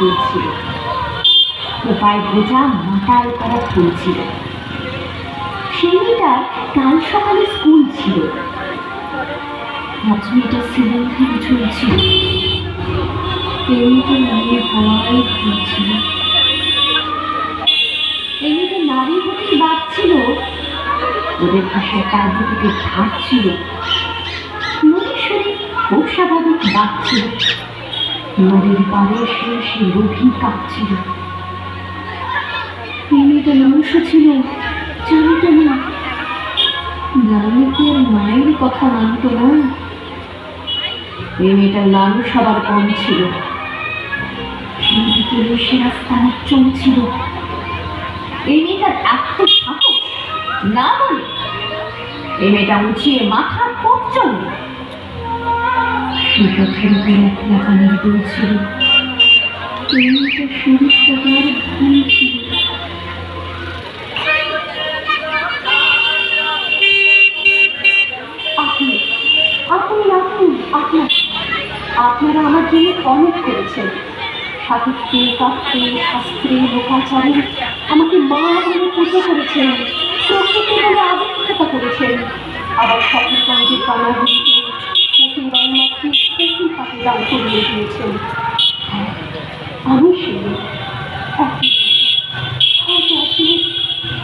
ফুল ছিল, খোপায় ভেজা মাতাল করা ফুল ছিল। সেই মেয়েটার কাল সকালে স্কুল ছিল। আজ মেয়েটা সিলিং থেকে ঝুলছিল, এমনিতে নারী হওয়াই ভুল ছিল। এমনিতে নারী হতেই বাঁচছিল, ওদের ভাষায় তার থেকে ধার ছিল। নদীর সুরে খুব স্বাভাবিক বাঁচছিল, নদীর পাড়ে সে গভীর কাঁপছিল। মেয়েটা মানুষ ছিল, জানত না, জানলে কি আর মায়ের কথা মানত না। মেয়েটার মানুষ হবার কম ছিল, সেদিকে বসে রাস্তায় চলছিল। এই মেয়েটার এত সাহস না বলে এই মেয়েটা উঁচিয়ে মাথা পথ চলে। সে পথের উপরে একলা পানির দোল ছিল, এই মেয়েটার শরীরটা তার ভুল ছিল। আপনারা আমার জন্য অনেক করেছেন, সাহিত্যে, তত্ত্বে, শাস্ত্রে, লোকাচারে আমাকে মা বলে পুজো করেছেন, প্রকৃতি বলে আবিষ্কৃত করেছেন। আবার শখের কণ্ঠের কানাগুলিতে চোখে রং মাখিয়ে প্রতি পাতে দান করিয়ে দিয়েছেন। আমি সেই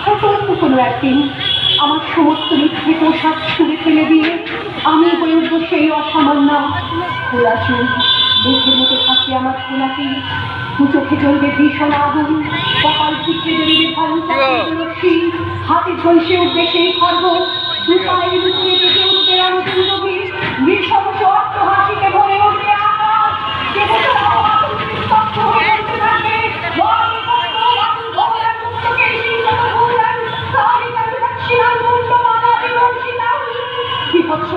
হয়তো কোনো একদিন আমার সমস্ত মিথ্যে পোশাক ছুঁড়ে ফেলে দিয়ে আমি হয়ে উঠব সেই অসামান্য খোলা চুল। মুখের মতো থাকবে আমার খোলাতে, চোখে চলবে ভীষণ আগুন, কপাল ফুটে বেরিয়ে রশ্মি, হাতে ঝলসে উঠবে সেই খর্ব, দু পায়ে লুকিয়ে বেঁচে উঠবে রামচন্দ্র নবীর নৃশংস অট্টহাসিকে ভরে উঠবে আকাশ।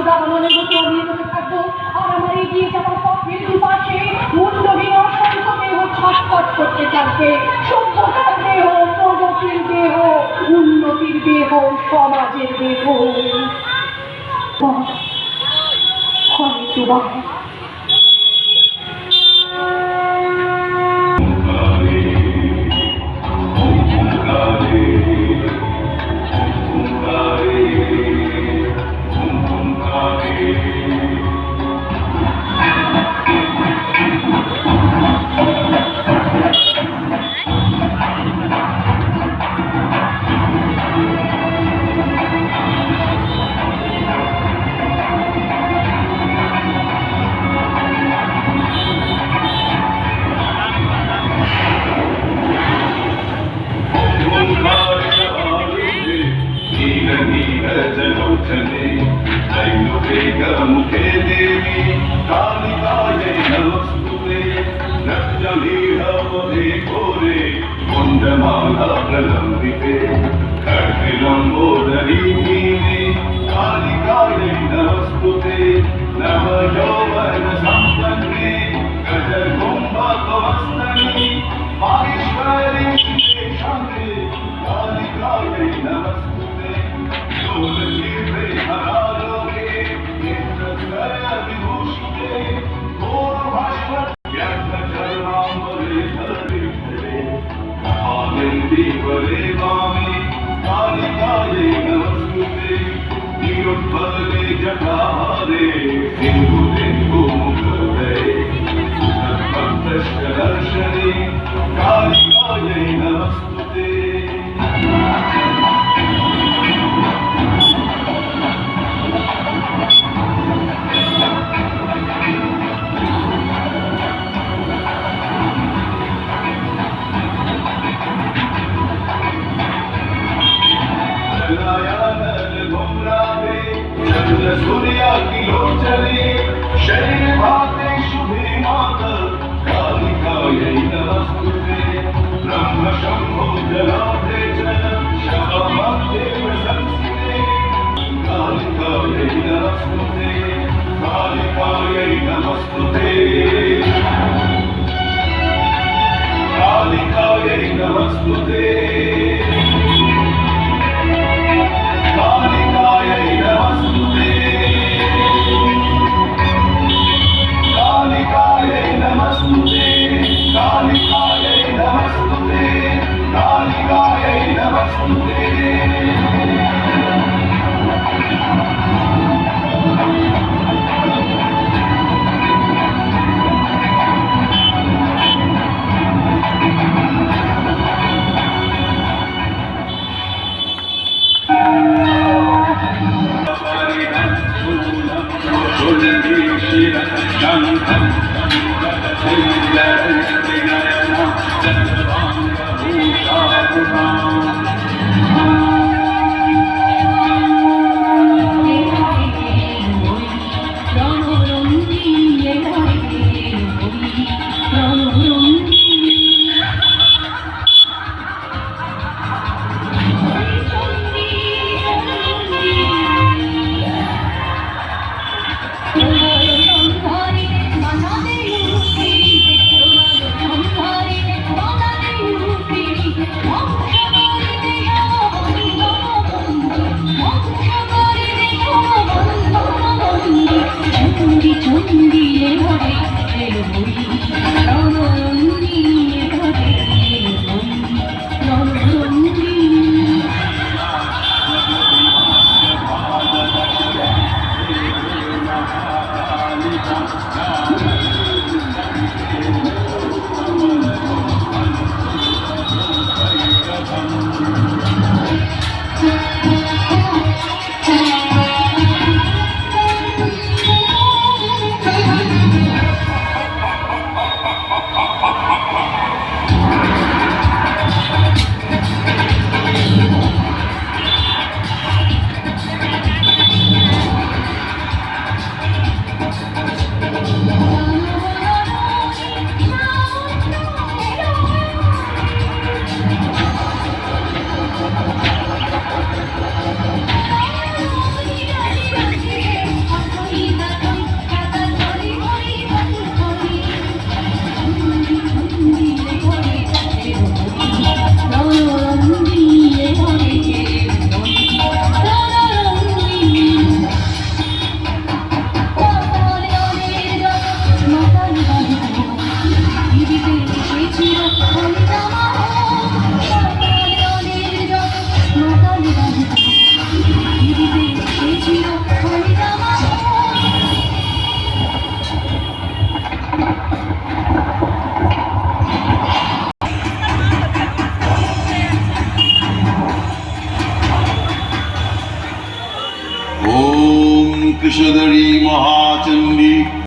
দাবানলের মতো আমি এগোতে থাকবো, আর আমার এগিয়ে যাওয়ার পথের দুপাশে মুন্ডহীন অসংখ্য দেহ ছটফট করতে থাকবে। সভ্যতার দেহ, প্রগতির দেহ, উন্নতির দেহ, সমাজের দেহ। হয়তো मुखे देवी कालिकायै नमस्तुते नक्तमीहवदे घोरे कुण्डमाला प्रलम्बिते खड्गलम्बोदरी नीले कालिकायै नमस्तुते नवयौवन सम्पन्ने गजकुम्भकवस्तनि माहेश्वरी शान्ते कालिकायै नमस्तुते लोलजीवे हरालोके विभूषिते घोरभास्वर व्याघ्रचर्माम्बरे धरिते आनन्दी वरे वामे कालिकायै नमस्तुते निरुत्पले जटाहारे सिन्धुमुखदे भक्तदर्शने कालिकायै नमस्तुते। सूर्या की लोचने शरीर भाते शुभे माता कालिकायै नमस्तुते ब्रह्म शंभो जलाधे च शवमध्ये प्रशंसिते कालिकायै नमस्तुते कालिकायै नमस्तुते कालिकायै नमस्तुते कालिकायै नमस्तुते कालिकायै नमस्तुते कालिका विषधरी महाचंडी